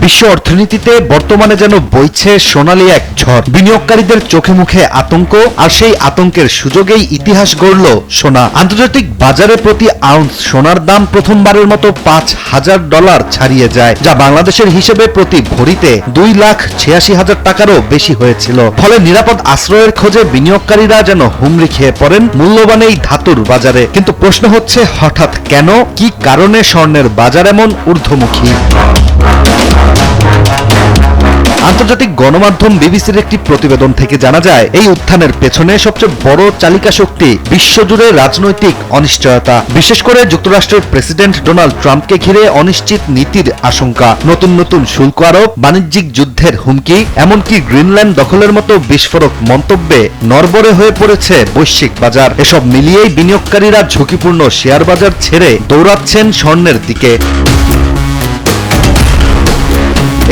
বিশ্ব অর্থনীতিতে বর্তমানে যেন বইছে সোনালী এক ঝড়। বিনিয়োগকারীদের চোখে মুখে আতঙ্ক, আর সেই আতঙ্কের সুযোগেই ইতিহাস গড়ল সোনা। আন্তর্জাতিক বাজারে প্রতি আউন্স সোনার দাম প্রথমবারের মতো $5,000 ছাড়িয়ে যায়, যা বাংলাদেশের হিসেবে প্রতি ভরিতে 2,86,000 টাকারও বেশি হয়েছিল। ফলে নিরাপদ আশ্রয়ের খোঁজে বিনিয়োগকারীরা যেন হুমড়ি খেয়ে পড়েন মূল্যবান এই ধাতুর বাজারে। কিন্তু প্রশ্ন হচ্ছে, হঠাৎ কেন, কি কারণে স্বর্ণের বাজার এমন ঊর্ধ্বমুখী? আন্তর্জাতিক গণমাধ্যম বিবিসির একটি প্রতিবেদন থেকে জানা যায়, এই উত্থানের পেছনে সবচেয়ে বড় চালিকা শক্তি বিশ্বজুড়ে রাজনৈতিক অনিশ্চয়তা। বিশেষ করে যুক্তরাষ্ট্রের প্রেসিডেন্ট ডোনাল্ড ট্রাম্পকে ঘিরে অনিশ্চিত নীতির আশঙ্কা, নতুন নতুন শুল্ক আরোপ, বাণিজ্যিক যুদ্ধের হুমকি, এমনকি গ্রিনল্যান্ড দখলের মতো বিস্ফোরক মন্তব্যে নড়বড়ে হয়ে পড়েছে বৈশ্বিক বাজার। এসব মিলিয়েই বিনিয়োগকারীরা ঝুঁকিপূর্ণ শেয়ার বাজার ছেড়ে দৌড়াচ্ছেন স্বর্ণের দিকে।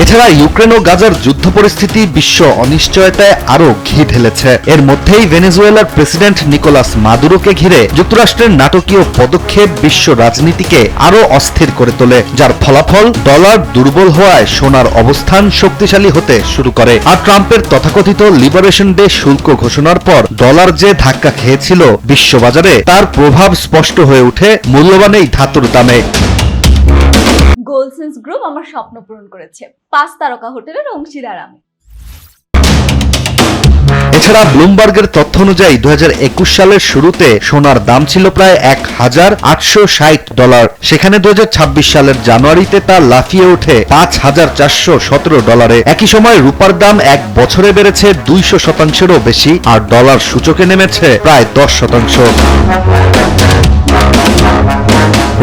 এছাড়া ইউক্রেন ও গাজার যুদ্ধ পরিস্থিতি বিশ্ব অনিশ্চয়তায় আরও ঘি ঢেলেছে। এর মধ্যেই ভেনেজুয়েলার প্রেসিডেন্ট নিকোলাস মাদুরোকে ঘিরে যুক্তরাষ্ট্রের নাটকীয় পদক্ষেপ বিশ্ব রাজনীতিকে আরও অস্থির করে তোলে, যার ফলাফল ডলার দুর্বল হওয়ায় সোনার অবস্থান শক্তিশালী হতে শুরু করে। আর ট্রাম্পের তথাকথিত লিবারেশন ডে শুল্ক ঘোষণার পর ডলার যে ধাক্কা খেয়েছিল বিশ্ববাজারে, তার প্রভাব স্পষ্ট হয়ে ওঠে মূল্যবান এই ধাতুর দামে। গোলসেন্স গ্রুপ আমার স্বপ্ন পূরণ করেছে, 5 তারকা হোটেলের অংশীদার আমি। এছাড়া ব্লুমবার্গের তথ্য অনুযায়ী 2021 সালের শুরুতে সোনার দাম ছিল প্রায় $1,860, সেখানে 2026 সালের জানুয়ারিতে তা লাফিয়ে ওঠে $5,417। একই সময় রূপার দাম এক বছরে বেড়েছে 200%-এরও বেশি, আর ডলার সূচকে নেমেছে প্রায় 10%।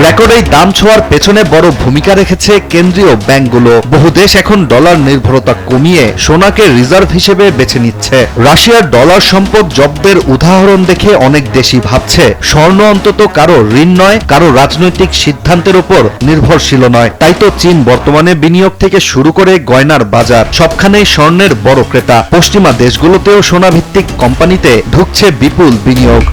রেকর্ড এই দাম ছোঁয়ার পেছনে বড় ভূমিকা রেখেছে কেন্দ্রীয় ব্যাংকগুলো। বহু দেশ এখন ডলার নির্ভরতা কমিয়ে সোনাকে রিজার্ভ হিসেবে বেছে নিচ্ছে। রাশিয়ার ডলার সম্পদ জব্দের উদাহরণ দেখে অনেক দেশই ভাবছে, স্বর্ণ অন্তত কারো ঋণ নয়, কারো রাজনৈতিক সিদ্ধান্তের ওপর নির্ভরশীল নয়। তাই তো চীন বর্তমানে বিনিয়োগ থেকে শুরু করে গয়নার বাজার সবখানেই স্বর্ণের বড় ক্রেতা। পশ্চিমা দেশগুলোতেও সোনা ভিত্তিক কোম্পানিতে ঢুকছে বিপুল বিনিয়োগ।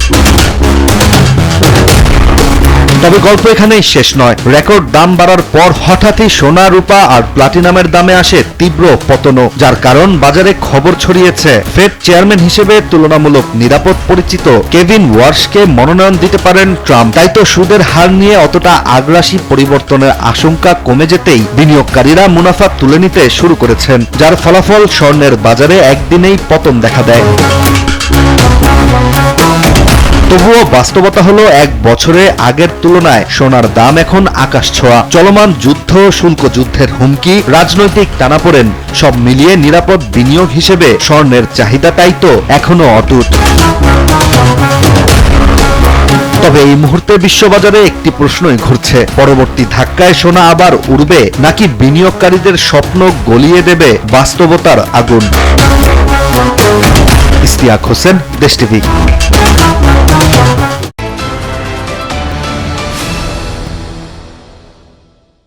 তবে গল্প এখানেই শেষ নয়। রেকর্ড দাম বাড়ার পর হঠাৎই সোনা, রূপা আর প্লাটিনামের দামে আসে তীব্র পতন, যার কারণ বাজারে খবর ছড়িয়েছে ফেড চেয়ারম্যান হিসেবে তুলনামূলক নিরাপদ পরিচিত কেভিন ওয়ার্শকে মনোনয়ন দিতে পারেন ট্রাম্প। তাই তো সুদের হার নিয়ে অতটা আগ্রাসী পরিবর্তনের আশঙ্কা কমে যেতেই বিনিয়োগকারীরা মুনাফা তুলে নিতে শুরু করেছেন, যার ফলাফল স্বর্ণের বাজারে একদিনেই পতন দেখা দেয়। তবুও বাস্তবতা হলো, এক বছরে আগের তুলনায় সোনার দাম এখন আকাশ ছোঁয়া। চলমান যুদ্ধ, শুল্ক যুদ্ধের হুমকি, রাজনৈতিক টানাপোড়েন সব মিলিয়ে নিরাপদ বিনিয়োগ হিসেবে স্বর্ণের চাহিদাটাই তো এখনো অটুট। তবে এই মুহূর্তে বিশ্ববাজারে একটি প্রশ্নই ঘুরছে, পরবর্তী ধাক্কায় সোনা আবার উড়বে, নাকি বিনিয়োগকারীদের স্বপ্ন গলিয়ে দেবে বাস্তবতার আগুন? ইশতিয়াক হোসেন, দেশ টিভি।